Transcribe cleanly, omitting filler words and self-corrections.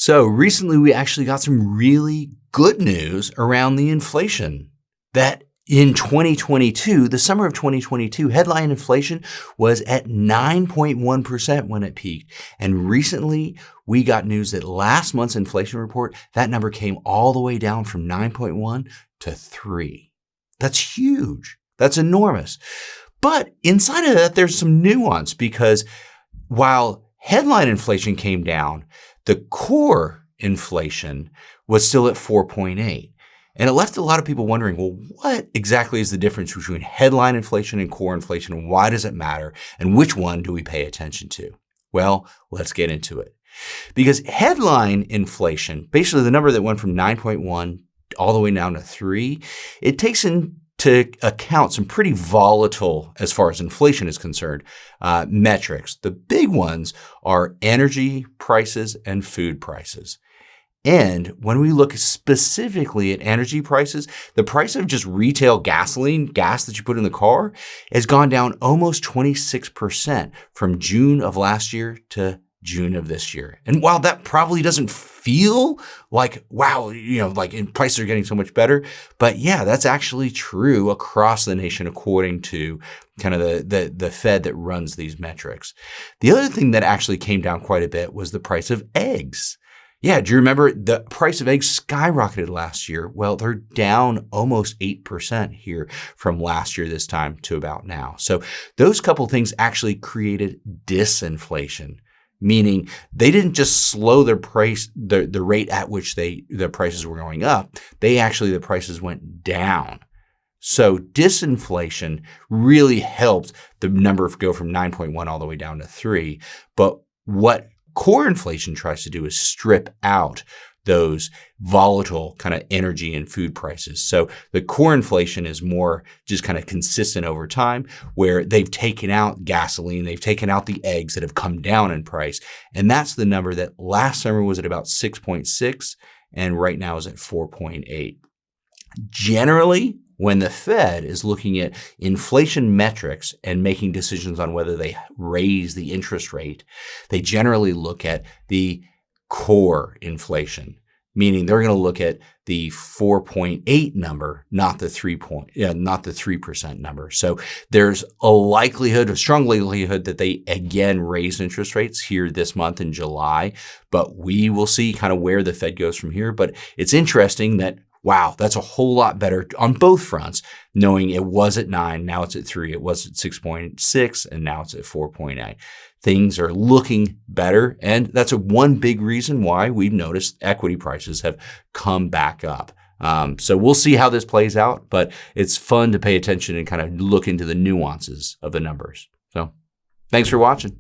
So recently we actually got some really good news around the inflation that in 2022, the summer of 2022, headline inflation was at 9.1% when it peaked. And recently we got news that last month's inflation report, that number came all the way down from 9.1 to 3. That's huge. That's enormous. But inside of that, there's some nuance because while headline inflation came down, the core inflation was still at 4.8. And it left a lot of people wondering, well, what exactly is the difference between headline inflation and core inflation? And why does it matter? And which one do we pay attention to? Well, let's get into it. Because headline inflation, basically the number that went from 9.1 all the way down to 3, it takes into account some pretty volatile, as far as inflation is concerned, metrics. The big ones are energy prices and food prices. And when we look specifically at energy prices, the price of just retail gasoline, gas that you put in the car, has gone down almost 26% from June of last year to June of this year. And while that probably doesn't feel like, wow, like prices are getting so much better, but yeah, that's actually true across the nation according to kind of the Fed that runs these metrics. The other thing that actually came down quite a bit was the price of eggs. Yeah, do you remember the price of eggs skyrocketed last year? Well, they're down almost 8% here from last year this time to about now. So those couple things actually created disinflation, meaning they didn't just slow their price, the rate at which the prices were going up. The prices went down. So disinflation really helped the number go from 9.1 all the way down to 3. But what core inflation tries to do is strip out those volatile kind of energy and food prices. So the core inflation is more just kind of consistent over time, where they've taken out gasoline, they've taken out the eggs that have come down in price. And that's the number that last summer was at about 6.6 and right now is at 4.8. Generally, when the Fed is looking at inflation metrics and making decisions on whether they raise the interest rate, they generally look at the core inflation, meaning they're going to look at the 4.8 number, not the 3% number. So there's a strong likelihood that they again raise interest rates here this month in July, but we will see kind of where the Fed goes from here. But it's interesting that wow, that's a whole lot better on both fronts, knowing it was at 9, now it's at 3, it was at 6.6, and now it's at 4.8. Things are looking better, and that's one big reason why we've noticed equity prices have come back up. So we'll see how this plays out, but it's fun to pay attention and kind of look into the nuances of the numbers. So thanks for watching.